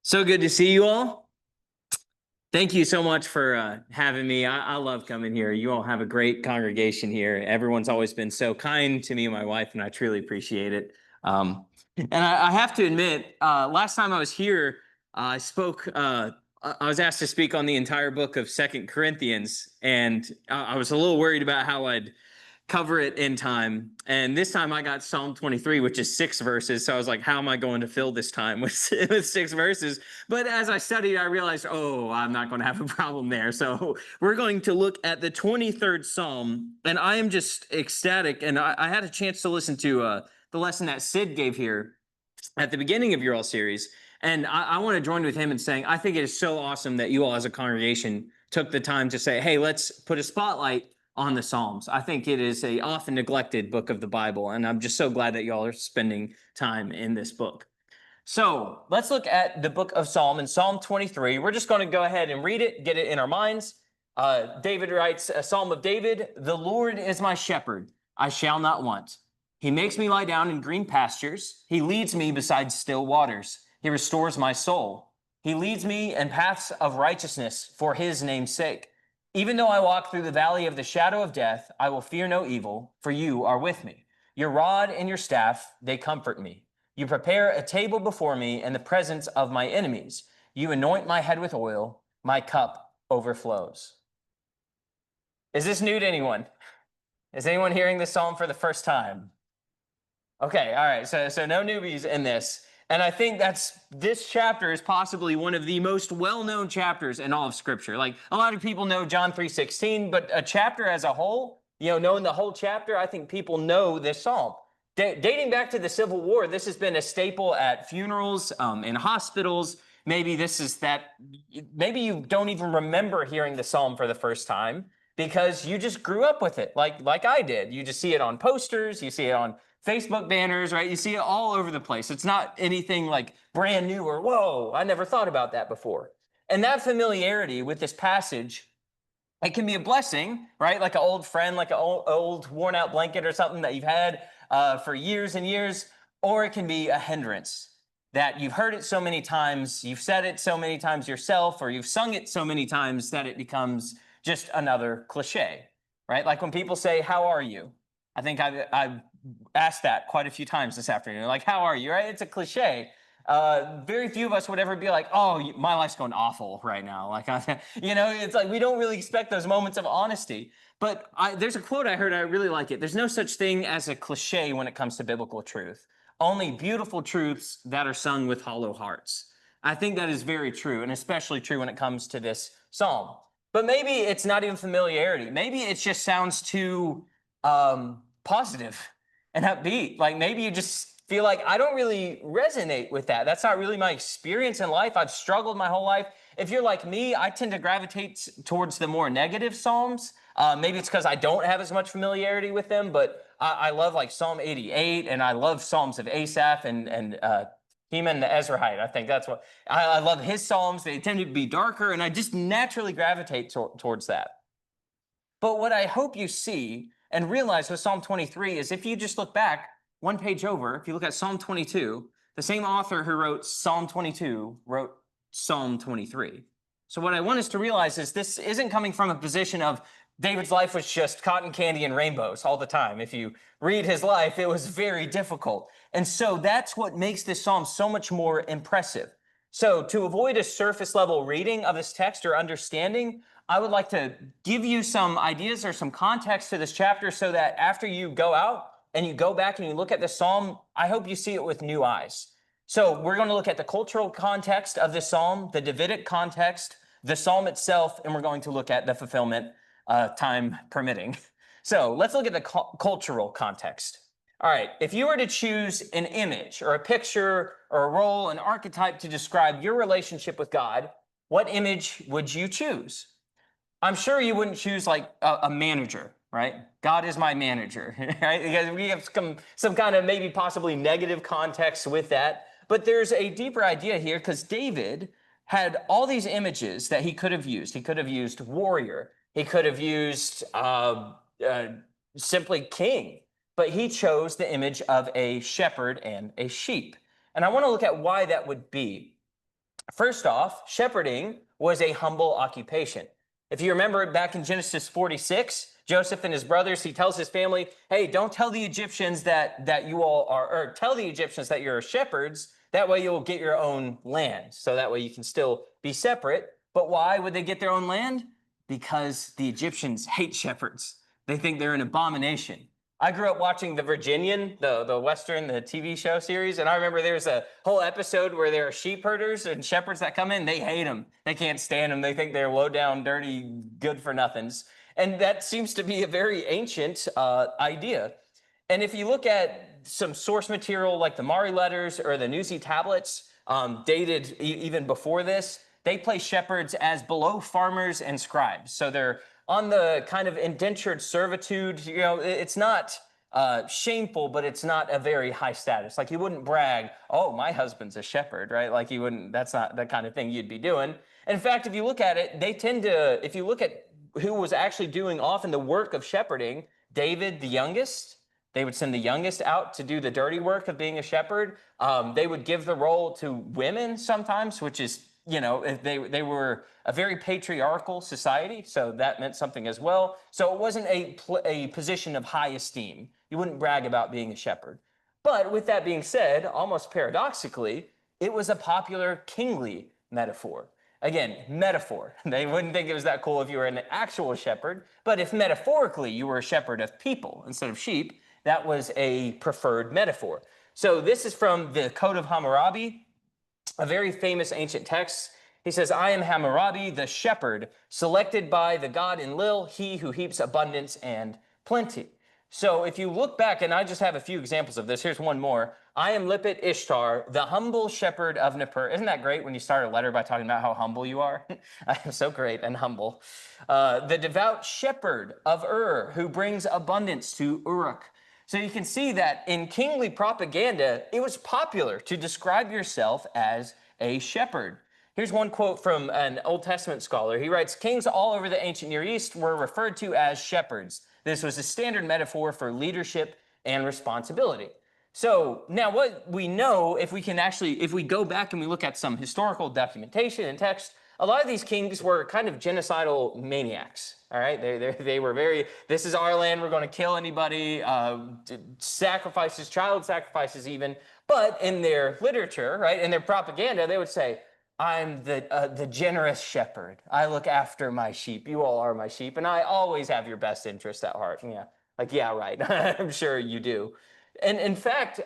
So good to see you all. Thank you so much for having me. I love coming here. You all have a great congregation here. Everyone's always been so kind to me and my wife, and I truly appreciate it. And I have to admit, last time I was here, I spoke. I was asked to speak on the entire book of Second Corinthians, and I was a little worried about how I'd cover it in time. And this time I got Psalm 23, which is 6 verses. So I was like, how am I going to fill this time with, with 6 verses? But as I studied, I realized, oh, I'm not going to have a problem there. So we're going to look at the 23rd Psalm. And I am just ecstatic. And I had a chance to listen to the lesson that Sid gave here at the beginning of your all series. And I want to join with him in saying, I think it is so awesome that you all as a congregation took the time to say, hey, let's put a spotlight on the Psalms. I think it is a often neglected book of the Bible, and I'm just so glad that y'all are spending time in this book. So let's look at the book of Psalm in Psalm 23. We're just going to go ahead and read it, get it in our minds. David writes a Psalm of David, "The Lord is my shepherd, I shall not want. He makes me lie down in green pastures. He leads me beside still waters. He restores my soul. He leads me in paths of righteousness for his name's sake. Even though I walk through the valley of the shadow of death, I will fear no evil, for you are with me. Your rod and your staff, they comfort me. You prepare a table before me in the presence of my enemies. You anoint my head with oil. My cup overflows." Is this new to anyone? Is anyone hearing this psalm for the first time? Okay, all right. So no newbies in this. And I think this chapter is possibly one of the most well-known chapters in all of Scripture. Like, a lot of people know John 3:16, but a chapter as a whole, knowing the whole chapter, I think people know this psalm. Dating back to the Civil War, this has been a staple at funerals, in hospitals. Maybe maybe you don't even remember hearing the psalm for the first time because you just grew up with it, like I did. You just see it on posters, you see it on Facebook banners, right? You see it all over the place. It's not anything like brand new or, whoa, I never thought about that before. And that familiarity with this passage, it can be a blessing, right? Like an old friend, like an old worn out blanket or something that you've had for years and years, or it can be a hindrance that you've heard it so many times, you've said it so many times yourself, or you've sung it so many times that it becomes just another cliche, right? Like when people say, "How are you?" I think I've asked that quite a few times this afternoon. Like, "How are you?" Right? It's a cliche. Very few of us would ever be like, "Oh, my life's going awful right now." Like, it's like we don't really expect those moments of honesty. But there's a quote I heard, I really like it. "There's no such thing as a cliche when it comes to biblical truth. Only beautiful truths that are sung with hollow hearts." I think that is very true, and especially true when it comes to this psalm. But maybe it's not even familiarity. Maybe it just sounds too positive and upbeat. Like maybe you just feel like, I don't really resonate with that. That's not really my experience in life. I've struggled my whole life. If you're like me, I tend to gravitate towards the more negative Psalms. Maybe it's because I don't have as much familiarity with them, but I love like Psalm 88, and I love Psalms of Asaph and Heman the Ezrahite. I think that's what, I love his Psalms. They tend to be darker, and I just naturally gravitate towards that. But what I hope you see and realize with Psalm 23 is if you just look back one page over, if you look at Psalm 22, the same author who wrote Psalm 22 wrote Psalm 23. So what I want us to realize is this isn't coming from a position of David's life was just cotton candy and rainbows all the time. If you read his life, it was very difficult. And so that's what makes this psalm so much more impressive. So to avoid a surface level reading of this text or understanding, I would like to give you some ideas or some context to this chapter so that after you go out and you go back and you look at the psalm, I hope you see it with new eyes. So we're going to look at the cultural context of this psalm, the Davidic context, the psalm itself, and we're going to look at the fulfillment, time permitting. So let's look at the cultural context. All right, if you were to choose an image or a picture or a role, an archetype to describe your relationship with God, what image would you choose? I'm sure you wouldn't choose like a manager, right? God is my manager, right? Because we have some kind of maybe possibly negative context with that. But there's a deeper idea here because David had all these images that he could have used. He could have used warrior. He could have used simply king. But he chose the image of a shepherd and a sheep. And I want to look at why that would be. First off, shepherding was a humble occupation. If you remember back in Genesis 46, Joseph and his brothers, he tells his family, hey, don't tell the Egyptians that you all are, or tell the Egyptians that you're shepherds. That way you'll get your own land. So that way you can still be separate. But why would they get their own land? Because the Egyptians hate shepherds. They think they're an abomination. I grew up watching The Virginian, the Western, the TV show series, and I remember there's a whole episode where there are sheep herders and shepherds that come in. They hate them. They can't stand them. They think they're low down, dirty, good for nothings. And that seems to be a very ancient idea. And if you look at some source material like the Mari letters or the Nuzi tablets, dated even before this, they place shepherds as below farmers and scribes. So they're on the kind of indentured servitude. You know, it's not shameful, but it's not a very high status. Like you wouldn't brag, oh, my husband's a shepherd, right? Like you wouldn't, that's not the kind of thing you'd be doing. In fact, if you look at it, they tend to, if you look at who was actually doing often the work of shepherding, David, the youngest, they would send the youngest out to do the dirty work of being a shepherd. They would give the role to women sometimes, which is, you know, they were a very patriarchal society, so that meant something as well. So it wasn't a position of high esteem. You wouldn't brag about being a shepherd. But with that being said, almost paradoxically, it was a popular kingly metaphor. Again, metaphor. They wouldn't think it was that cool if you were an actual shepherd, but if metaphorically you were a shepherd of people instead of sheep, that was a preferred metaphor. So this is from the Code of Hammurabi, a very famous ancient text. He says, I am Hammurabi, the shepherd, selected by the god Enlil, he who heaps abundance and plenty. So if you look back, and I just have a few examples of this, here's one more. I am Lipit Ishtar, the humble shepherd of Nippur. Isn't that great when you start a letter by talking about how humble you are? I am so great and humble. The devout shepherd of Ur, who brings abundance to Uruk. So you can see that in kingly propaganda, it was popular to describe yourself as a shepherd. Here's one quote from an Old Testament scholar. He writes, kings all over the ancient Near East were referred to as shepherds. This was a standard metaphor for leadership and responsibility. So now what we know, if we go back and we look at some historical documentation and text, a lot of these kings were kind of genocidal maniacs. All right, they were very, this is our land, we're going to kill anybody, sacrifices, child sacrifices even. But in their literature, right, in their propaganda, they would say, I'm the generous shepherd. I look after my sheep. You all are my sheep, and I always have your best interest at heart. Yeah, like, yeah, right. I'm sure you do. And in fact,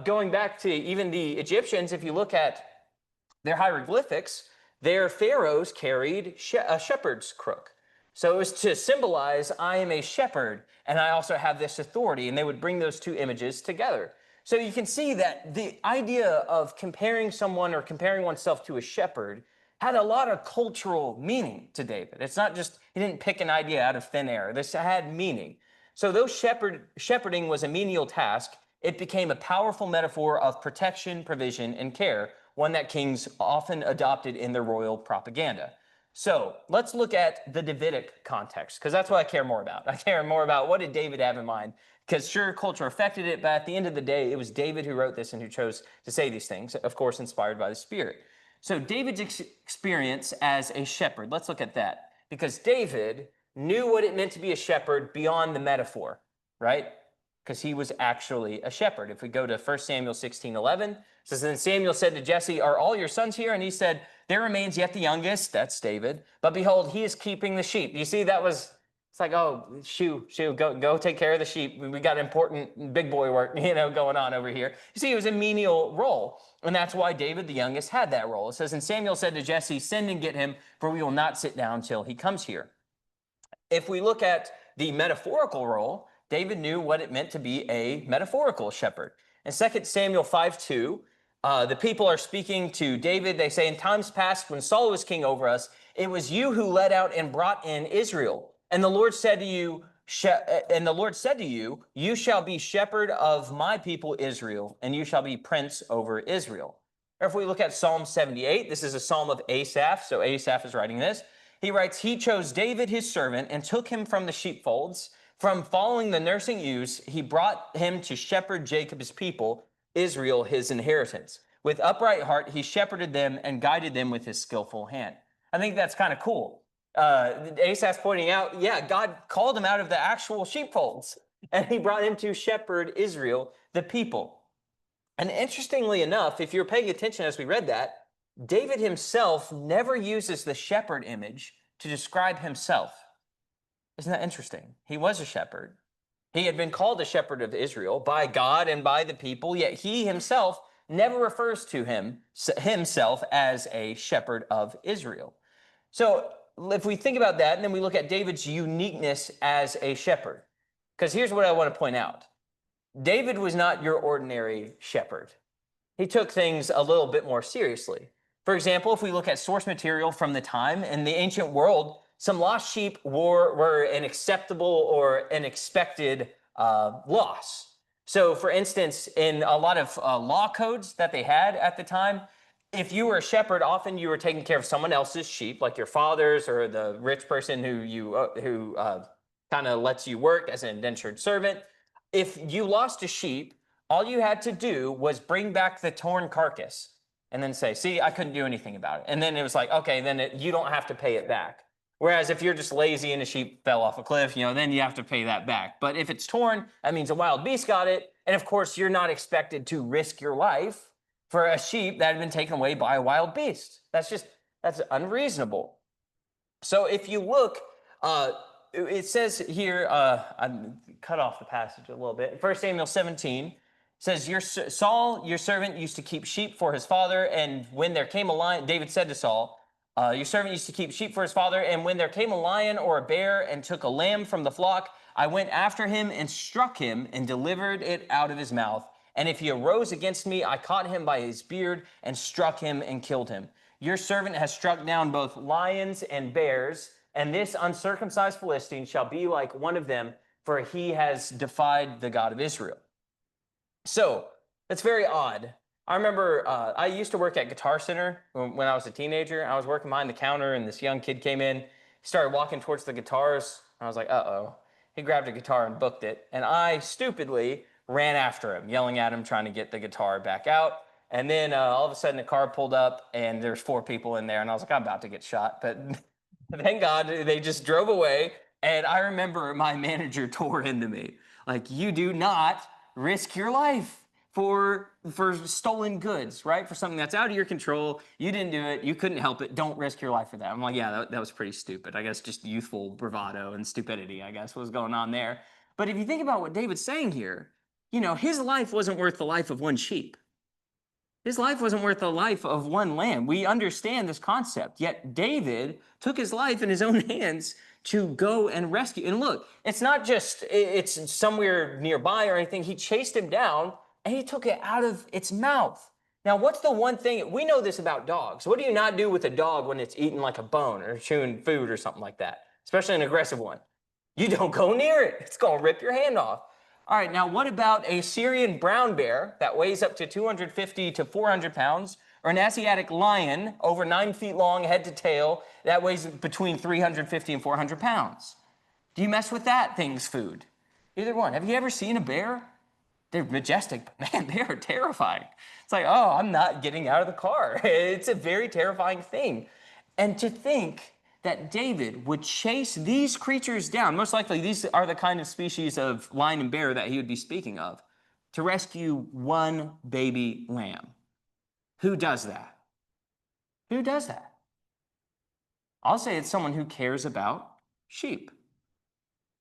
going back to even the Egyptians, if you look at their hieroglyphics, their pharaohs carried a shepherd's crook. So it was to symbolize, I am a shepherd, and I also have this authority, and they would bring those two images together. So you can see that the idea of comparing someone or comparing oneself to a shepherd had a lot of cultural meaning to David. It's not just, he didn't pick an idea out of thin air. This had meaning. So though shepherding was a menial task, it became a powerful metaphor of protection, provision, and care, one that kings often adopted in their royal propaganda. So let's look at the Davidic context, because that's what I care more about. I care more about what did David have in mind, because sure, culture affected it, but at the end of the day, it was David who wrote this and who chose to say these things, of course, inspired by the Spirit. So David's experience as a shepherd, let's look at that, because David knew what it meant to be a shepherd beyond the metaphor, right? Because he was actually a shepherd. If we go to 1 Samuel 16:11, it says, then Samuel said to Jesse, are all your sons here? And he said, there remains yet the youngest, that's David, but behold, he is keeping the sheep. You see, that was, it's like, oh, shoo, go take care of the sheep. We got important big boy work, going on over here. You see, it was a menial role, and that's why David, the youngest, had that role. It says, and Samuel said to Jesse, send and get him, for we will not sit down till he comes here. If we look at the metaphorical role, David knew what it meant to be a metaphorical shepherd. In 2 Samuel 5:2, the people are speaking to David. They say, in times past, when Saul was king over us, it was you who led out and brought in Israel. And the Lord said to you, you shall be shepherd of my people Israel, and you shall be prince over Israel. Or if we look at Psalm 78, this is a psalm of Asaph. So Asaph is writing this. He writes, he chose David, his servant, and took him from the sheepfolds. From following the nursing ewes, he brought him to shepherd Jacob, his people, Israel, his inheritance. With upright heart, he shepherded them and guided them with his skillful hand. I think that's kind of cool. Asaph's pointing out, yeah, God called him out of the actual sheepfolds, and he brought him to shepherd Israel, the people. And interestingly enough, if you're paying attention as we read that, David himself never uses the shepherd image to describe himself. Isn't that interesting? He was a shepherd. He had been called a shepherd of Israel by God and by the people, yet he himself never refers to himself as a shepherd of Israel. So if we think about that, and then we look at David's uniqueness as a shepherd, because here's what I want to point out. David was not your ordinary shepherd. He took things a little bit more seriously. For example, if we look at source material from the time, in the ancient world, some lost sheep were an acceptable or an expected loss. So for instance, in a lot of law codes that they had at the time, if you were a shepherd, often you were taking care of someone else's sheep, like your father's or the rich person who kind of lets you work as an indentured servant. If you lost a sheep, all you had to do was bring back the torn carcass and then say, see, I couldn't do anything about it. And then it was like, okay, then you don't have to pay it back. Whereas if you're just lazy and a sheep fell off a cliff, then you have to pay that back. But if it's torn, that means a wild beast got it. And of course, you're not expected to risk your life for a sheep that had been taken away by a wild beast. That's unreasonable. So if you look, it says here, I cut off the passage a little bit. 1 Samuel 17 says, Saul, your servant, used to keep sheep for his father, and when there came a lion, David said to Saul, your servant used to keep sheep for his father, and when there came a lion or a bear and took a lamb from the flock, I went after him and struck him and delivered it out of his mouth. And if he arose against me, I caught him by his beard and struck him and killed him. Your servant has struck down both lions and bears, and this uncircumcised Philistine shall be like one of them, for he has defied the God of Israel. So, that's very odd. I remember I used to work at Guitar Center when I was a teenager. I was working behind the counter, and this young kid came in. He started walking towards the guitars. I was like, uh-oh. He grabbed a guitar and booked it, and I stupidly ran after him, yelling at him, trying to get the guitar back out. And then all of a sudden, a car pulled up, and there's 4 people in there, and I was like, I'm about to get shot. But thank God they just drove away, and I remember my manager tore into me. Like, you do not risk your life for stolen goods, right? For something that's out of your control. You didn't do it. You couldn't help it. Don't risk your life for that. I'm like, yeah, that was pretty stupid. I guess just youthful bravado and stupidity, I guess, was going on there. But if you think about what David's saying here, his life wasn't worth the life of one sheep. His life wasn't worth the life of one lamb. We understand this concept. Yet David took his life in his own hands to go and rescue. And look, it's not just it's somewhere nearby or anything. He chased him down and he took it out of its mouth. Now, what's the one thing? We know this about dogs. What do you not do with a dog when it's eating like a bone or chewing food or something like that? Especially an aggressive one. You don't go near it. It's going to rip your hand off. All right, now what about a Syrian brown bear that weighs up to 250 to 400 pounds, or an Asiatic lion over 9 feet long, head to tail, that weighs between 350 and 400 pounds? Do you mess with that thing's food? Either one. Have you ever seen a bear? They're majestic, but man, they are terrifying. It's like, oh, I'm not getting out of the car. It's a very terrifying thing. And to think that David would chase these creatures down, most likely these are the kind of species of lion and bear that he would be speaking of, to rescue one baby lamb. Who does that? Who does that? I'll say it's someone who cares about sheep.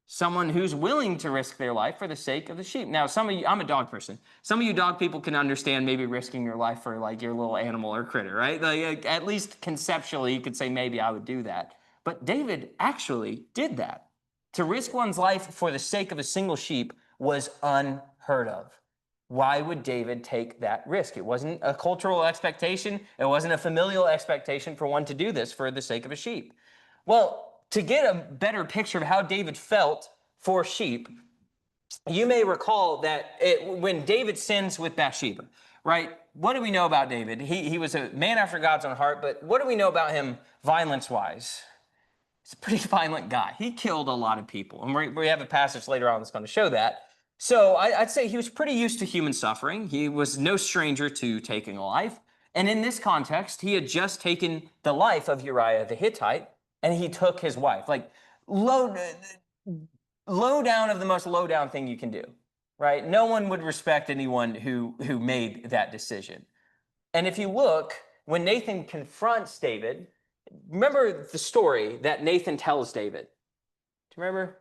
Someone who's willing to risk their life for the sake of the sheep. Now, some of you, I'm a dog person. Some of you dog people can understand maybe risking your life for like your little animal or critter, right? Like, at least conceptually, you could say maybe I would do that. But David actually did that. To risk one's life for the sake of a single sheep was unheard of. Why would David take that risk? It wasn't a cultural expectation. It wasn't a familial expectation for one to do this for the sake of a sheep. Well, to get a better picture of how David felt for sheep, you may recall that when David sins with Bathsheba, right? What do we know about David? He was a man after God's own heart, but what do we know about him violence-wise? He's a pretty violent guy. He killed a lot of people. And we have a passage later on that's going to show that. So I'd say he was pretty used to human suffering. He was no stranger to taking a life. And in this context, he had just taken the life of Uriah the Hittite, and he took his wife. Like low, low down of the most low down thing you can do, right? No one would respect anyone who made that decision. And if you look, when Nathan confronts David, remember the story that Nathan tells David. Do you remember?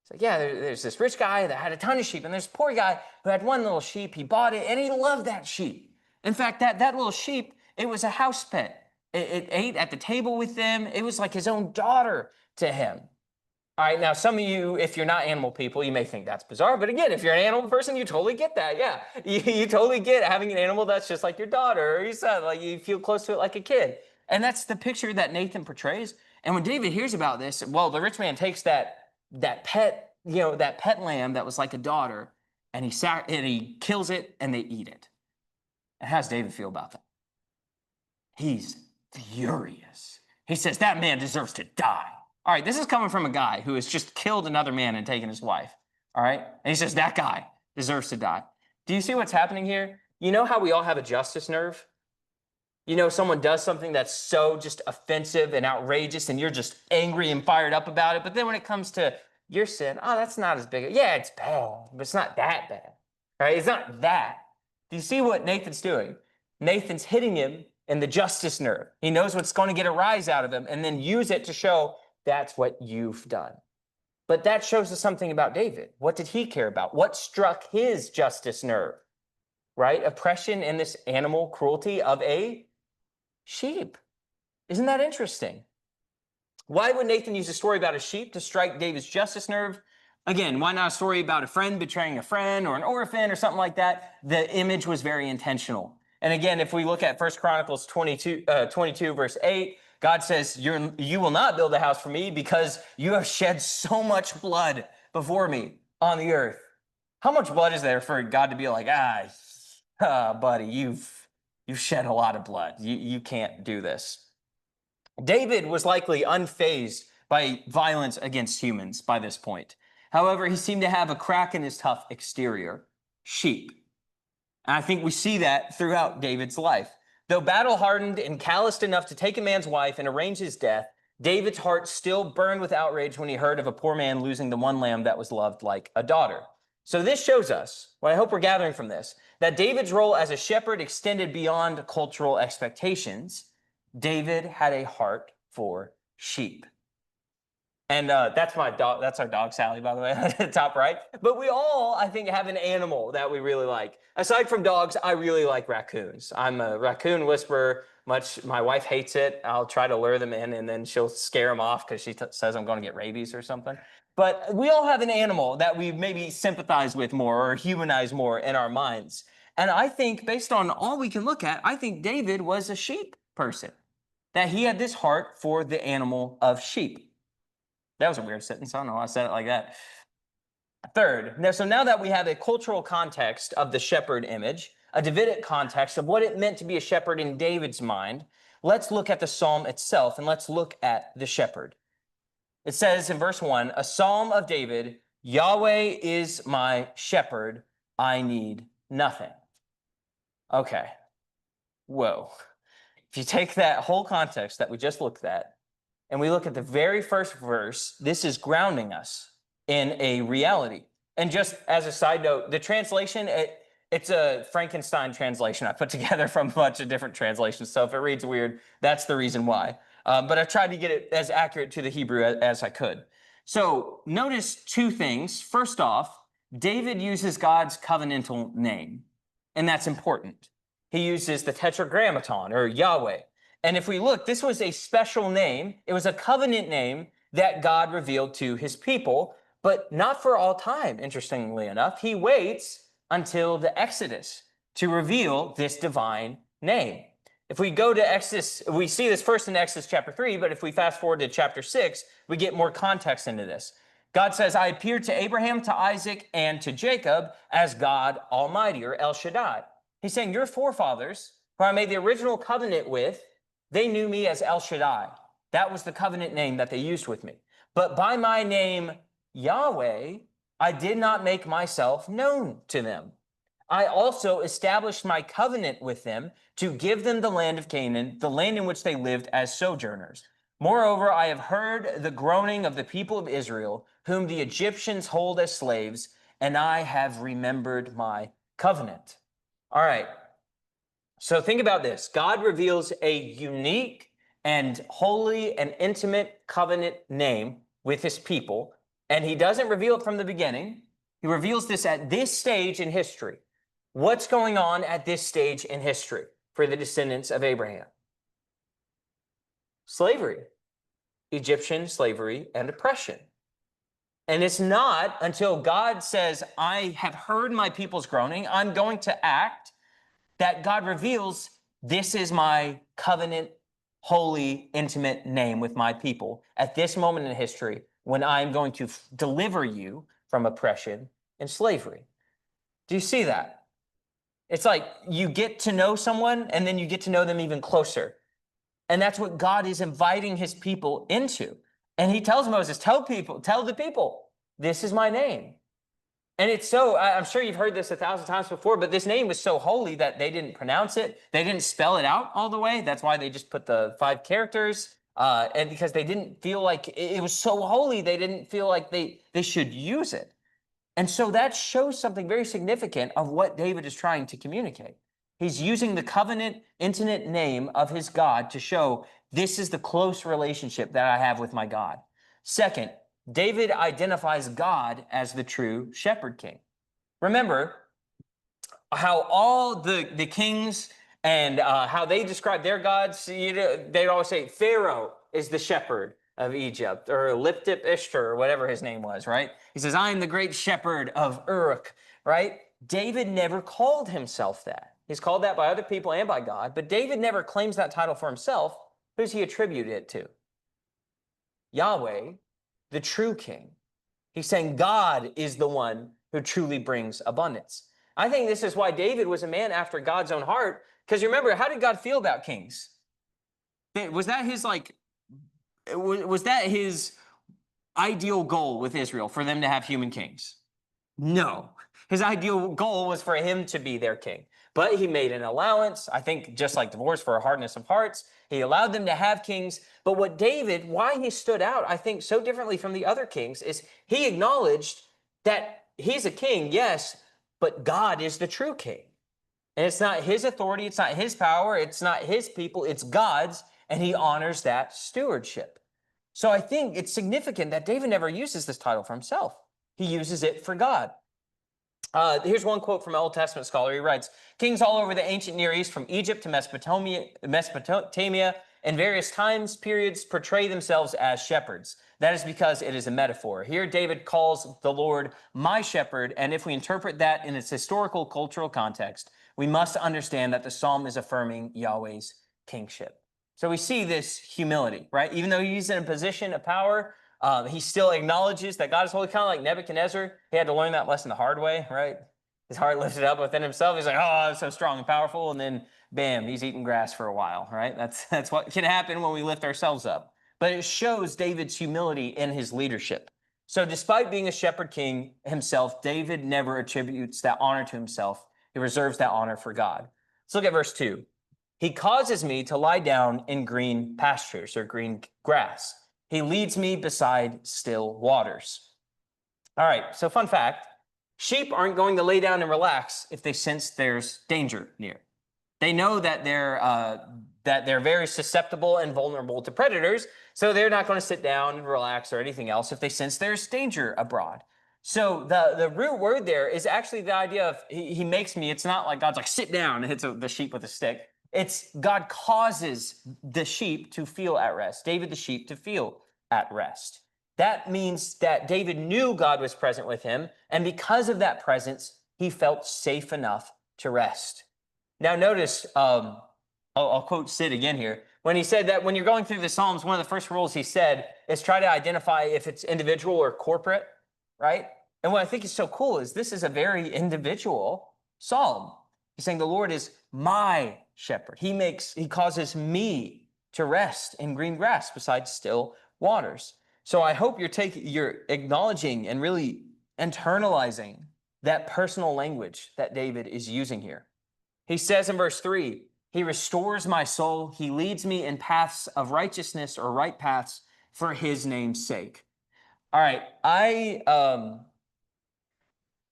It's like, yeah, there's this rich guy that had a ton of sheep, and there's a poor guy who had one little sheep. He bought it, and he loved that sheep. In fact, that little sheep, it was a house pet. It ate at the table with them. It was like his own daughter to him. All right, now some of you, if you're not animal people, you may think that's bizarre. But again, if you're an animal person, you totally get that. Yeah, you totally get having an animal that's just like your daughter or your son. Like you feel close to it like a kid. And that's the picture that Nathan portrays. And when David hears about this, well, the rich man takes that pet, that pet lamb that was like a daughter, and he kills it and they eat it. And how does David feel about that? He's furious. He says, that man deserves to die. All right, this is coming from a guy who has just killed another man and taken his wife. All right, and he says, that guy deserves to die. Do you see what's happening here? You know how we all have a justice nerve? You know, someone does something that's so just offensive and outrageous, and you're just angry and fired up about it. But then when it comes to your sin, oh, that's not as big. Yeah, it's bad, but it's not that bad. All right, it's not that. Do you see what Nathan's doing? Nathan's hitting him in the justice nerve. He knows what's going to get a rise out of him and then use it to show that's what you've done. But that shows us something about David. What did he care about? What struck his justice nerve? Right? Oppression and this animal cruelty of a sheep. Isn't that interesting? Why would Nathan use a story about a sheep to strike David's justice nerve? Again, why not a story about a friend betraying a friend or an orphan or something like that? The image was very intentional. And again, if we look at 1 Chronicles 22, verse 8, God says, you will not build a house for me because you have shed so much blood before me on the earth. How much blood is there for God to be like, buddy, you've shed a lot of blood. You can't do this. David was likely unfazed by violence against humans by this point. However, he seemed to have a crack in his tough exterior, sheep. And I think we see that throughout David's life. Though battle-hardened and calloused enough to take a man's wife and arrange his death, David's heart still burned with outrage when he heard of a poor man losing the one lamb that was loved like a daughter. So this shows us, what I hope we're gathering from this, that David's role as a shepherd extended beyond cultural expectations. David had a heart for sheep. And that's my dog. That's our dog, Sally, by the way, at the top right. But we all, I think, have an animal that we really like. Aside from dogs, I really like raccoons. I'm a raccoon whisperer. My wife hates it. I'll try to lure them in, and then she'll scare them off because she says I'm going to get rabies or something. But we all have an animal that we maybe sympathize with more or humanize more in our minds. And I think, based on all we can look at, I think David was a sheep person, that he had this heart for the animal of sheep. That was a weird sentence. I don't know why I said it like that. Third, now that we have a cultural context of the shepherd image, a Davidic context of what it meant to be a shepherd in David's mind, let's look at the psalm itself and let's look at the shepherd. It says in verse 1, a psalm of David, Yahweh is my shepherd, I need nothing. Okay. Whoa. If you take that whole context that we just looked at, and we look at the very first verse, this is grounding us in a reality. And just as a side note, the translation, it's a Frankenstein translation I put together from a bunch of different translations. So if it reads weird, that's the reason why. But I tried to get it as accurate to the Hebrew as I could. So notice two things. First off, David uses God's covenantal name, and that's important. He uses the tetragrammaton, or Yahweh. And if we look, this was a special name. It was a covenant name that God revealed to his people, but not for all time, interestingly enough. He waits until the Exodus to reveal this divine name. If we go to Exodus, we see this first in Exodus chapter 3, but if we fast forward to chapter 6, we get more context into this. God says, I appeared to Abraham, to Isaac, and to Jacob as God Almighty, or El Shaddai. He's saying, your forefathers, who I made the original covenant with, they knew me as El Shaddai. That was the covenant name that they used with me. But by my name, Yahweh, I did not make myself known to them. I also established my covenant with them to give them the land of Canaan, the land in which they lived as sojourners. Moreover, I have heard the groaning of the people of Israel, whom the Egyptians hold as slaves, and I have remembered my covenant. All right. So think about this. God reveals a unique and holy and intimate covenant name with his people, and he doesn't reveal it from the beginning. He reveals this at this stage in history. What's going on at this stage in history for the descendants of Abraham? Slavery, Egyptian slavery and oppression. And it's not until God says, I have heard my people's groaning, I'm going to act, that God reveals, this is my covenant, holy, intimate name with my people at this moment in history when I'm going to deliver you from oppression and slavery. Do you see that? It's like you get to know someone and then you get to know them even closer. And that's what God is inviting his people into. And he tells Moses, tell the people, this is my name. And it's so, I'm sure you've heard this 1,000 times before, but this name was so holy that they didn't pronounce it. They didn't spell it out all the way. That's why they just put the 5 characters. And because they didn't feel like it was so holy, they didn't feel like they should use it. And so that shows something very significant of what David is trying to communicate. He's using the covenant, intimate name of his God to show this is the close relationship that I have with my God. Second, David identifies God as the true shepherd king. Remember how all the kings and how they describe their gods, they'd always say Pharaoh is the shepherd of Egypt, or Liptip Ishtar, or whatever his name was, right? He says, I am the great shepherd of Uruk, right? David never called himself that. He's called that by other people and by God, but David never claims that title for himself. Who does he attribute it to? Yahweh, the true king. He's saying God is the one who truly brings abundance. I think this is why David was a man after God's own heart, because remember, how did God feel about kings? Was that his ideal goal with Israel, for them to have human kings? No. His ideal goal was for him to be their king. But he made an allowance, I think just like divorce, for a hardness of hearts. He allowed them to have kings. But what David, why he stood out, I think, so differently from the other kings, is he acknowledged that he's a king, yes, but God is the true king. And it's not his authority, it's not his power, it's not his people, it's God's, and he honors that stewardship. So I think it's significant that David never uses this title for himself. He uses it for God. Here's one quote from an Old Testament scholar. He writes, kings all over the ancient Near East, from Egypt to Mesopotamia, in various times periods portray themselves as shepherds. That is because it is a metaphor. Here, David calls the Lord my shepherd, and if we interpret that in its historical, cultural context, we must understand that the psalm is affirming Yahweh's kingship. So we see this humility, right? Even though he's in a position of power, he still acknowledges that God is holy, kind of like Nebuchadnezzar. He had to learn that lesson the hard way, right? His heart lifted up within himself. He's like, oh, I'm so strong and powerful. And then, bam, he's eating grass for a while, right? That's what can happen when we lift ourselves up. But it shows David's humility in his leadership. So despite being a shepherd king himself, David never attributes that honor to himself. He reserves that honor for God. Let's look at verse 2. He causes me to lie down in green pastures, or green grass. He leads me beside still waters. All right, so fun fact, sheep aren't going to lay down and relax if they sense there's danger near. They know that they're very susceptible and vulnerable to predators, so they're not going to sit down and relax or anything else if they sense there's danger abroad. So the root word there is actually the idea of he makes me. It's not like God's like, sit down and hits the sheep with a stick. It's God causes the sheep to feel at rest. David the sheep to feel at rest. That means that David knew God was present with him, and because of that presence, he felt safe enough to rest. Now notice, I'll quote Sid again here, when he said that when you're going through the Psalms, one of the first rules he said is try to identify if it's individual or corporate, right? And what I think is so cool is this is a very individual psalm. He's saying the Lord is my shepherd. He causes me to rest in green grass beside still waters. So I hope you're acknowledging and really internalizing that personal language that David is using here. He says in verse 3, he restores my soul. He leads me in paths of righteousness or right paths for his name's sake. All right, I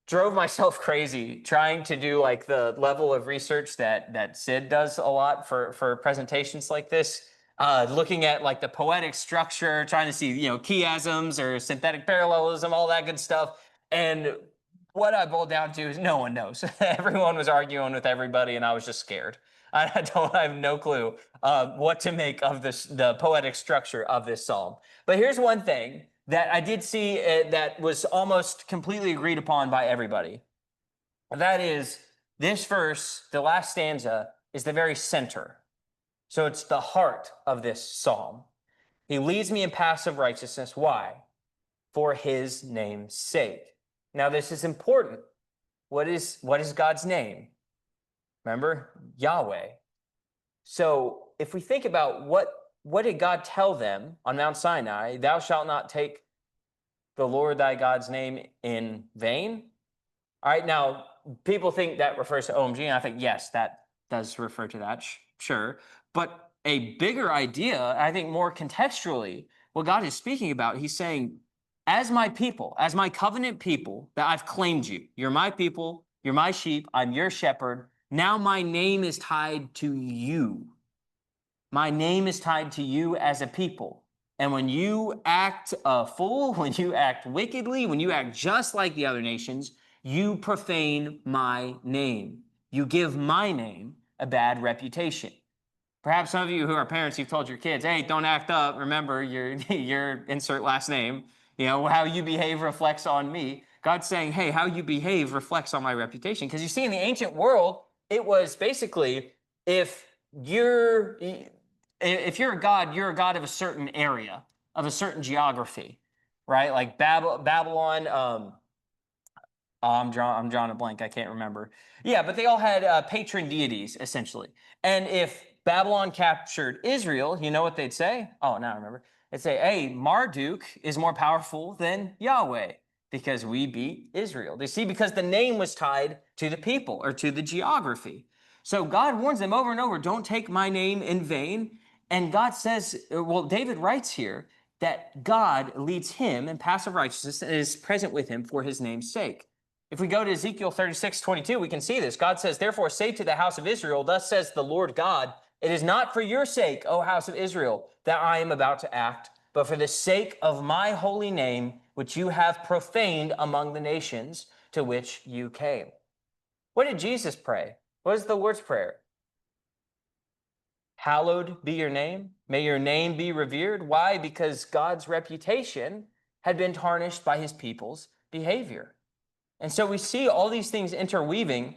drove myself crazy trying to do like the level of research that Sid does a lot for presentations like this. Looking at like the poetic structure, trying to see, chiasms or synthetic parallelism, all that good stuff. And what I boiled down to is no one knows. Everyone was arguing with everybody, and I was just scared. I have no clue what to make of the poetic structure of this psalm. But here's one thing that I did see that was almost completely agreed upon by everybody. That is, this verse, the last stanza, is the very center. So it's the heart of this psalm. He leads me in paths of righteousness. Why? For his name's sake. Now, this is important. What is God's name? Remember, Yahweh. So if we think about what did God tell them on Mount Sinai? Thou shalt not take the Lord thy God's name in vain. All right, now, people think that refers to OMG, and I think, yes, that does refer to that, sure. But a bigger idea, I think more contextually, what God is speaking about, he's saying, as my people, as my covenant people, that I've claimed you. You're my people, you're my sheep, I'm your shepherd. Now my name is tied to you. My name is tied to you as a people. And when you act a fool, when you act wickedly, when you act just like the other nations, you profane my name. You give my name a bad reputation. Perhaps some of you who are parents, you've told your kids, hey, don't act up. Remember, your insert last name. How you behave reflects on me. God's saying, hey, how you behave reflects on my reputation. Because you see, in the ancient world, it was basically, if you're a god, you're a god of a certain area, of a certain geography, right? Like Babylon, I'm drawing a blank. I can't remember. Yeah, but they all had patron deities, essentially. And if Babylon captured Israel, you know what they'd say? Oh, now I remember. They'd say, hey, Marduk is more powerful than Yahweh because we beat Israel. You see, because the name was tied to the people or to the geography. So God warns them over and over, don't take my name in vain. And God says, well, David writes here that God leads him in paths of righteousness and is present with him for his name's sake. If we go to Ezekiel 36:22, we can see this. God says, therefore say to the house of Israel, thus says the Lord God, it is not for your sake, O house of Israel, that I am about to act, but for the sake of my holy name, which you have profaned among the nations to which you came. What did Jesus pray? What is the Lord's Prayer? Hallowed be your name. May your name be revered. Why? Because God's reputation had been tarnished by his people's behavior. And so we see all these things interweaving.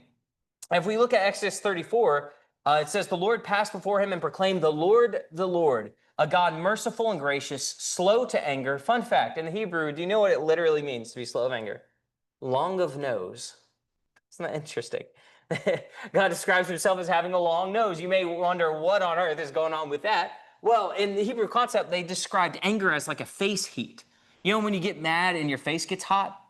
If we look at Exodus 34, it says, the Lord passed before him and proclaimed, the Lord, a God merciful and gracious, slow to anger. Fun fact, in the Hebrew, do you know what it literally means to be slow of anger? Long of nose. Isn't that interesting? God describes himself as having a long nose. You may wonder what on earth is going on with that. Well, in the Hebrew concept, they described anger as like a face heat. You know when you get mad and your face gets hot?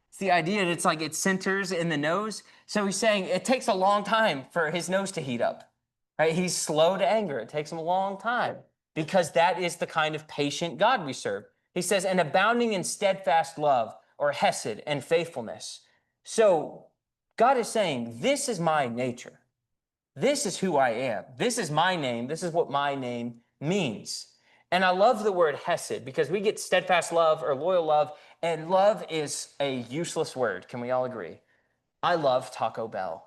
It's the idea that it's like it centers in the nose. So he's saying it takes a long time for his nose to heat up. Right? He's slow to anger. It takes him a long time because that is the kind of patient God we serve. He says, and abounding in steadfast love or hesed and faithfulness. So God is saying, this is my nature. This is who I am. This is my name. This is what my name means. And I love the word hesed because we get steadfast love or loyal love, and love is a useless word. Can we all agree? I love Taco Bell.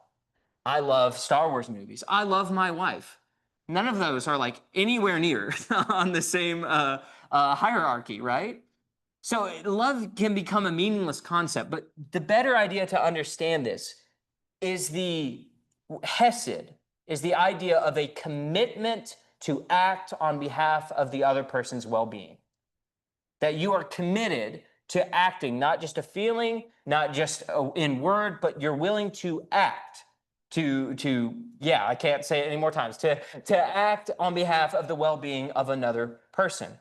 I love Star Wars movies. I love my wife. None of those are like anywhere near on the same hierarchy, right? So love can become a meaningless concept, but the better idea to understand this is the hesed, is the idea of a commitment to act on behalf of the other person's well-being. That you are committed to acting, not just a feeling, not just in word, but you're willing to act, I can't say it any more times, to act on behalf of the well-being of another person.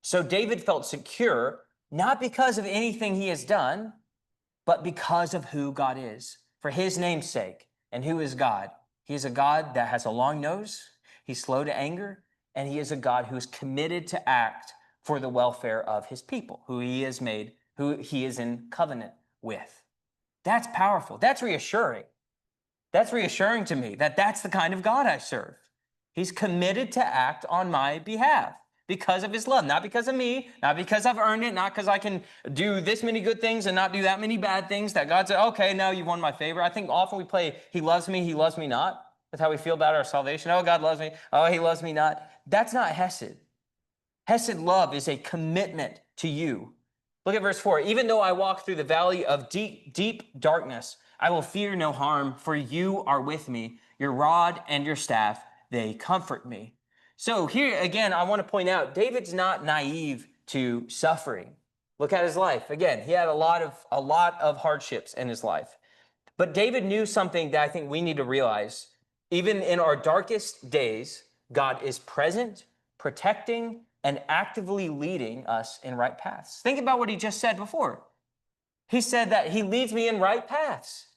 So David felt secure, not because of anything he has done, but because of who God is, for his name's sake. And who is God? He is a God that has a long nose, he's slow to anger, and he is a God who is committed to act for the welfare of his people, who he has made, who he is in covenant with. That's powerful. That's reassuring. That's reassuring to me that that's the kind of God I serve. He's committed to act on my behalf because of his love, not because of me, not because I've earned it, not because I can do this many good things and not do that many bad things, that God said, okay, now you've won my favor. I think often we play, he loves me not. That's how we feel about our salvation. Oh, God loves me. Oh, he loves me not. That's not Hesed. Hesed love is a commitment to you. Look at verse 4. Even though I walk through the valley of deep darkness, I will fear no harm, for you are with me. Your rod and your staff, they comfort me. So here again, I want to point out, David's not naive to suffering. Look at his life. Again, he had a lot of hardships in his life. But David knew something that I think we need to realize. Even in our darkest days, God is present, protecting, and actively leading us in right paths. Think about what he just said before. He said that he leads me in right paths.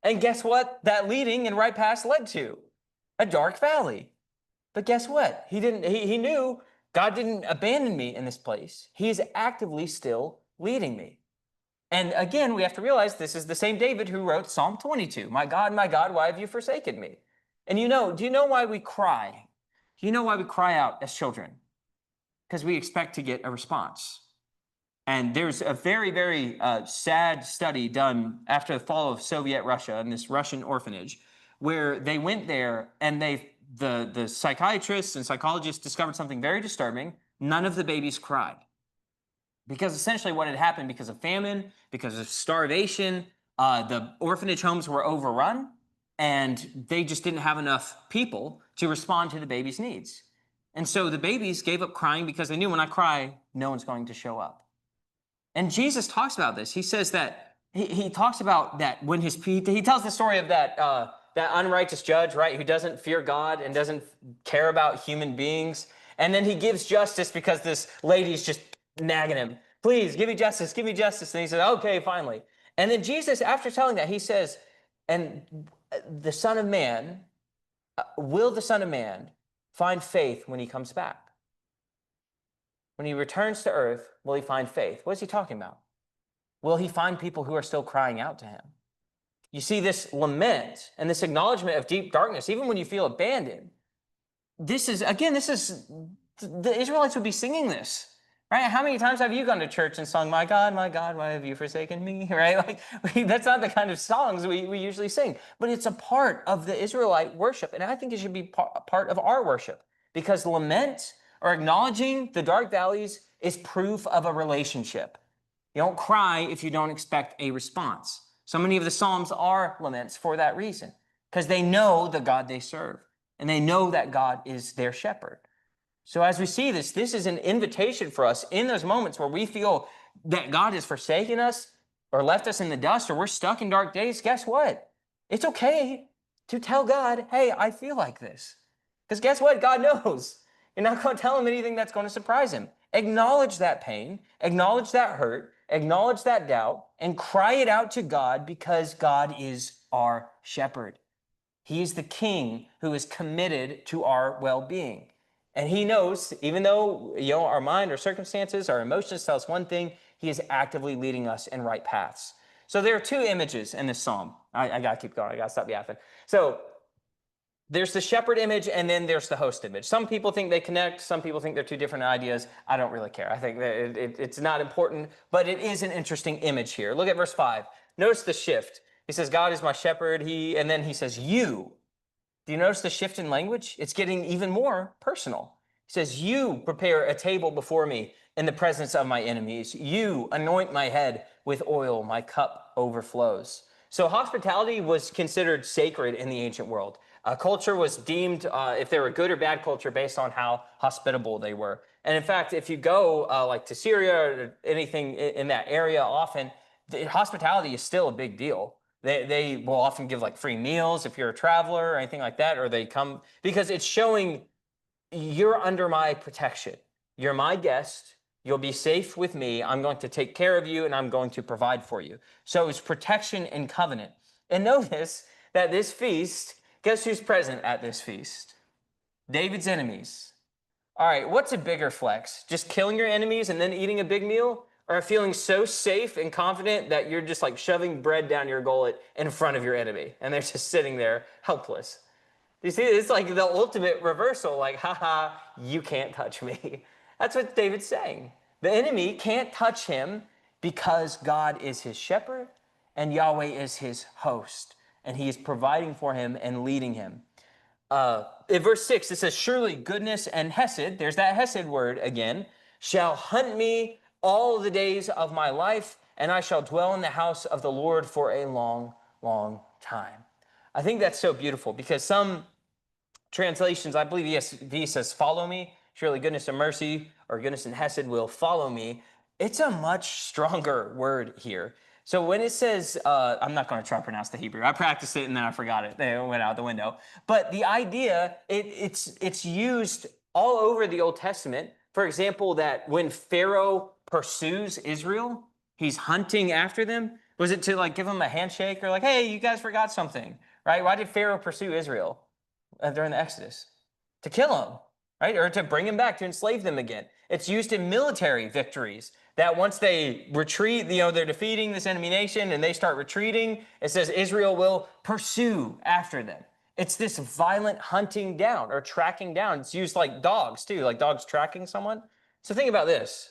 And guess what that leading in right paths led to? A dark valley. But guess what? He knew God didn't abandon me in this place. He is actively still leading me. And again, we have to realize this is the same David who wrote Psalm 22. My God, why have you forsaken me? And do you know why we cry? Do you know why we cry out as children? Because we expect to get a response. And there's a very, very sad study done after the fall of Soviet Russia in this Russian orphanage, where they went there and the psychiatrists and psychologists discovered something very disturbing. None of the babies cried. Because essentially what had happened, because of famine, because of starvation, the orphanage homes were overrun, and they just didn't have enough people to respond to the babies' needs. And so the babies gave up crying because they knew when I cry, no one's going to show up. And Jesus talks about this. He says that, he talks about that when he tells the story of that unrighteous judge, right, who doesn't fear God and doesn't care about human beings. And then he gives justice because this lady's just nagging him. Please, give me justice, give me justice. And he says, okay, finally. And then Jesus, after telling that, he says, and the Son of Man, will the Son of Man find faith when he comes back? When he returns to earth, will he find faith? What is he talking about? Will he find people who are still crying out to him? You see this lament and this acknowledgement of deep darkness, even when you feel abandoned. This is the Israelites would be singing this, right? How many times have you gone to church and sung, my God, why have you forsaken me, right? Like, that's not the kind of songs we usually sing, but it's a part of the Israelite worship. And I think it should be part of our worship, because lament or acknowledging the dark valleys is proof of a relationship. You don't cry if you don't expect a response. So many of the Psalms are laments for that reason, because they know the God they serve, and they know that God is their shepherd. So as we see this is an invitation for us in those moments where we feel that God has forsaken us or left us in the dust, or we're stuck in dark days. Guess what? It's okay to tell God, hey, I feel like this. Because guess what? God knows. You're not going to tell him anything that's going to surprise him. Acknowledge that pain, acknowledge that hurt, acknowledge that doubt, and cry it out to God, because God is our shepherd. He is the king who is committed to our well-being. And he knows, even though our mind, our circumstances, our emotions tell us one thing, he is actively leading us in right paths. So there are two images in this psalm. I got to keep going. I got to stop yapping. So there's the shepherd image, and then there's the host image. Some people think they connect. Some people think they're two different ideas. I don't really care. I think that it's not important, but it is an interesting image here. Look at verse 5. Notice the shift. He says, God is my shepherd. And then he says, you. Do you notice the shift in language? It's getting even more personal. He says, you prepare a table before me in the presence of my enemies. You anoint my head with oil. My cup overflows. So hospitality was considered sacred in the ancient world. Culture was deemed, if they were good or bad culture, based on how hospitable they were. And in fact, if you go like to Syria or anything in that area, often hospitality is still a big deal. They will often give like free meals if you're a traveler or anything like that, or they come because it's showing you're under my protection. You're my guest. You'll be safe with me. I'm going to take care of you, and I'm going to provide for you. So it's protection and covenant. And notice that this feast, guess who's present at this feast? David's enemies. All right, what's a bigger flex? Just killing your enemies and then eating a big meal? Or feeling so safe and confident that you're just like shoving bread down your gullet in front of your enemy and they're just sitting there helpless? You see, it's like the ultimate reversal, like, haha, you can't touch me. That's what David's saying. The enemy can't touch him because God is his shepherd and Yahweh is his host, and he is providing for him and leading him. In verse 6, it says, surely goodness and hesed, there's that hesed word again, shall hunt me all the days of my life, and I shall dwell in the house of the Lord for a long, long time. I think that's so beautiful because some translations, I believe ESV says, follow me. Surely goodness and mercy or goodness and hesed will follow me. It's a much stronger word here. So when it says, I'm not going to try to pronounce the Hebrew. I practiced it and then I forgot it. It went out the window. But the idea, it's used all over the Old Testament. For example, that when Pharaoh pursues Israel, he's hunting after them. Was it to like give them a handshake or like, hey, you guys forgot something, right? Why did Pharaoh pursue Israel during the Exodus? To kill them, right? Or to bring them back, to enslave them again. It's used in military victories that once they retreat, they're defeating this enemy nation and they start retreating, it says Israel will pursue after them. It's this violent hunting down or tracking down. It's used like dogs too, like dogs tracking someone. So think about this.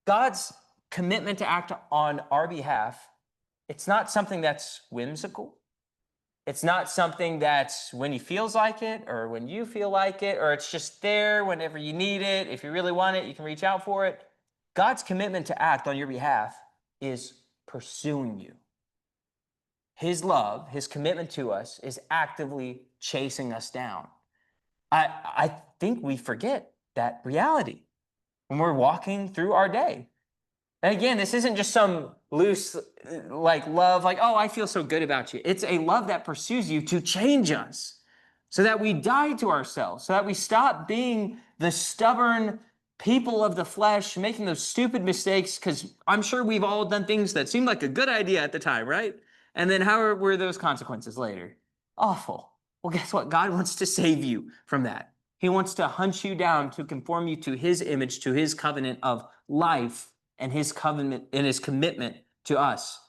God's commitment to act on our behalf, it's not something that's whimsical. It's not something that's when he feels like it or when you feel like it, or it's just there whenever you need it. If you really want it, you can reach out for it. God's commitment to act on your behalf is pursuing you. His love, his commitment to us is actively chasing us down. I think we forget that reality when we're walking through our day. And again, this isn't just some loose like love, like, oh, I feel so good about you. It's a love that pursues you to change us so that we die to ourselves, so that we stop being the stubborn people of the flesh, making those stupid mistakes, because I'm sure we've all done things that seemed like a good idea at the time, right? And then how were those consequences later? Awful. Well, guess what? God wants to save you from that. He wants to hunt you down to conform you to his image, to his covenant of life and his covenant and his commitment to us.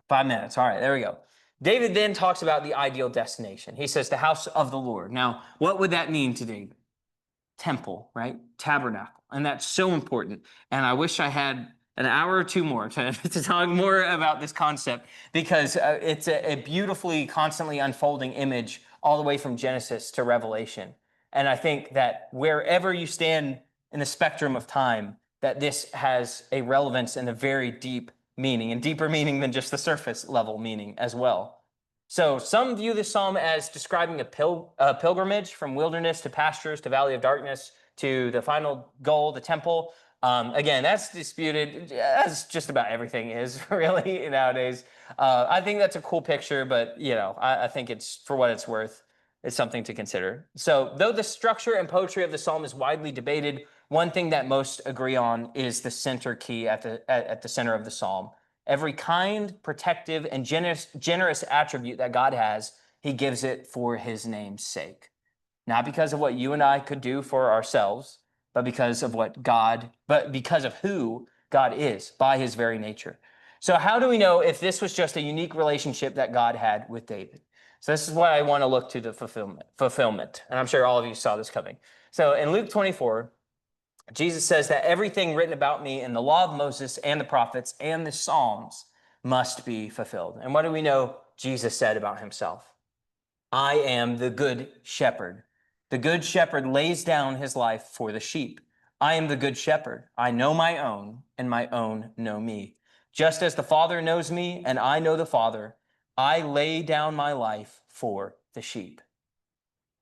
5 minutes. All right, there we go. David then talks about the ideal destination. He says the house of the Lord. Now, what would that mean to David? Temple, right? Tabernacle. And that's so important. And I wish I had an hour or two more to talk more about this concept, because it's a beautifully, constantly unfolding image all the way from Genesis to Revelation. And I think that wherever you stand in the spectrum of time, that this has a relevance and a very deep meaning, and deeper meaning than just the surface level meaning as well. So some view this psalm as describing a pilgrimage from wilderness to pastures to valley of darkness to the final goal, the temple. Again, that's disputed, as just about everything is really nowadays. I think that's a cool picture, but I think it's, for what it's worth, it's something to consider. So though the structure and poetry of the psalm is widely debated, one thing that most agree on is the center key at the center of the psalm. Every kind, protective, and generous attribute that God has, he gives it for his name's sake. Not because of what you and I could do for ourselves, but because of who God is by his very nature. So how do we know if this was just a unique relationship that God had with David? So this is what I want to look to the fulfillment. And I'm sure all of you saw this coming. So in Luke 24, Jesus says that everything written about me in the law of Moses and the prophets and the Psalms must be fulfilled. And what do we know Jesus said about himself? I am the good shepherd. The good shepherd lays down his life for the sheep. I am the good shepherd. I know my own, and my own know me. Just as the Father knows me, and I know the Father, I lay down my life for the sheep.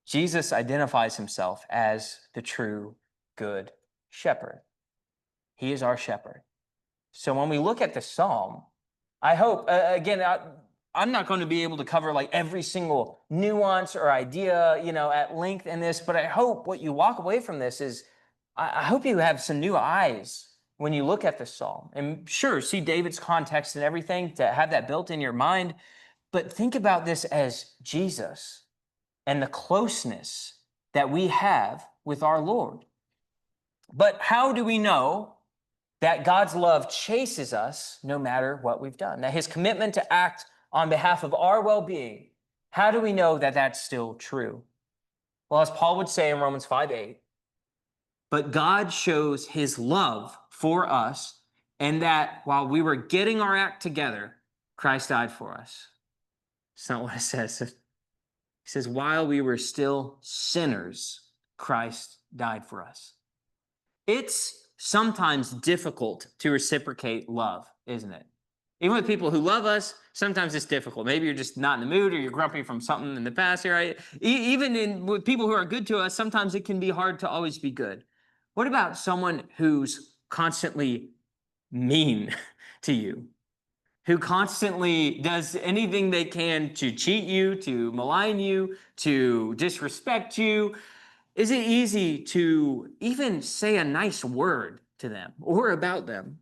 Jesus identifies himself as the true good shepherd. He is our shepherd. So when we look at the psalm, I hope, again, I'm not going to be able to cover like every single nuance or idea, at length in this, but I hope what you walk away from this is I hope you have some new eyes when you look at this psalm. And sure, see David's context and everything to have that built in your mind. But think about this as Jesus and the closeness that we have with our Lord. But how do we know that God's love chases us no matter what we've done? That his commitment to act on behalf of our well-being, how do we know that that's still true? Well, as Paul would say in Romans 5:8, but God shows his love for us, and that while we were getting our act together, Christ died for us. It's not what it says. He says, while we were still sinners, Christ died for us. It's sometimes difficult to reciprocate love, isn't it? Even with people who love us, sometimes it's difficult. Maybe you're just not in the mood, or you're grumpy from something in the past, right? Even with people who are good to us, sometimes it can be hard to always be good. What about someone who's constantly mean to you? Who constantly does anything they can to cheat you, to malign you, to disrespect you? Is it easy to even say a nice word to them or about them?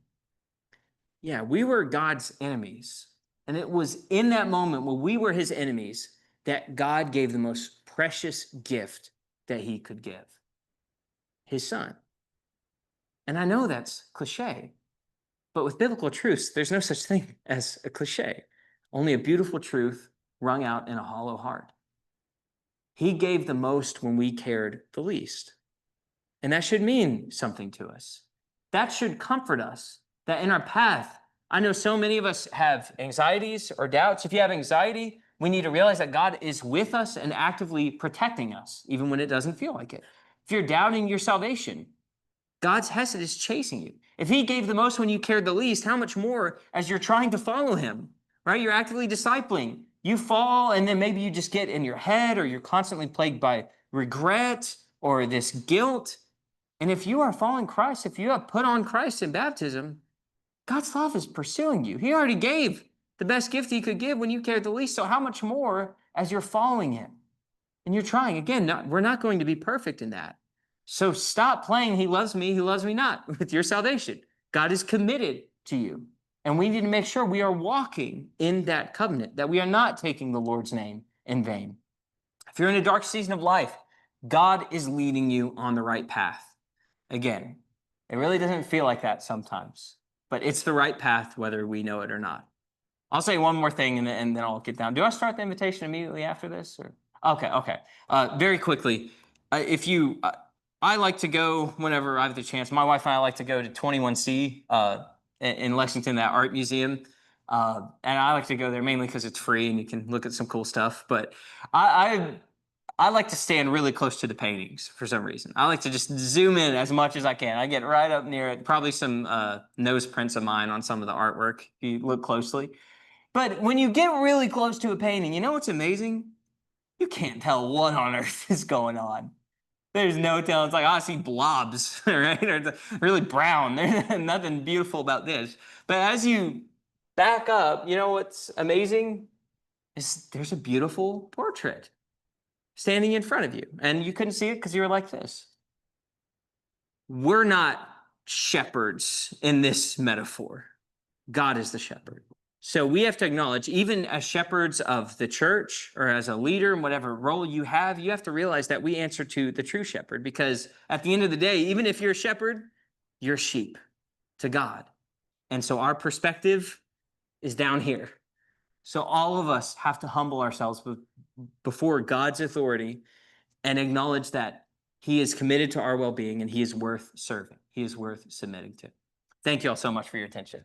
Yeah, we were God's enemies. And it was in that moment when we were his enemies that God gave the most precious gift that he could give, his son. And I know that's cliche, but with biblical truths, there's no such thing as a cliche, only a beautiful truth wrung out in a hollow heart. He gave the most when we cared the least. And that should mean something to us. That should comfort us, that in our path, I know so many of us have anxieties or doubts. If you have anxiety, we need to realize that God is with us and actively protecting us, even when it doesn't feel like it. If you're doubting your salvation, God's hesed is chasing you. If he gave the most when you cared the least, how much more as you're trying to follow him, right? You're actively discipling. You fall, and then maybe you just get in your head, or you're constantly plagued by regret or this guilt. And if you are following Christ, if you have put on Christ in baptism, God's love is pursuing you. He already gave the best gift he could give when you cared the least. So how much more as you're following him and you're trying? Again, we're not going to be perfect in that. So stop playing he loves me not with your salvation. God is committed to you. And we need to make sure we are walking in that covenant, that we are not taking the Lord's name in vain. If you're in a dark season of life, God is leading you on the right path. Again, it really doesn't feel like that sometimes, but it's the right path whether we know it or not. I'll say one more thing and then I'll get down. Do I start the invitation immediately after this? Or Okay. Very quickly, I like to go whenever I have the chance. My wife and I like to go to 21C in Lexington, that art museum. And I like to go there mainly because it's free and you can look at some cool stuff. But I like to stand really close to the paintings for some reason. I like to just zoom in as much as I can. I get right up near it. Probably some nose prints of mine on some of the artwork if you look closely. But when you get really close to a painting, you know what's amazing? You can't tell what on earth is going on. There's no telling. It's like, I see blobs, right? Or it's really brown. There's nothing beautiful about this. But as you back up, you know what's amazing? Is there's a beautiful portrait standing in front of you. And you couldn't see it because you were like this. We're not shepherds in this metaphor. God is the shepherd. So we have to acknowledge, even as shepherds of the church or as a leader in whatever role you have to realize that we answer to the true shepherd, because at the end of the day, even if you're a shepherd, you're sheep to God. And so our perspective is down here. So all of us have to humble ourselves before God's authority and acknowledge that he is committed to our well-being and he is worth serving. He is worth submitting to. Thank you all so much for your attention.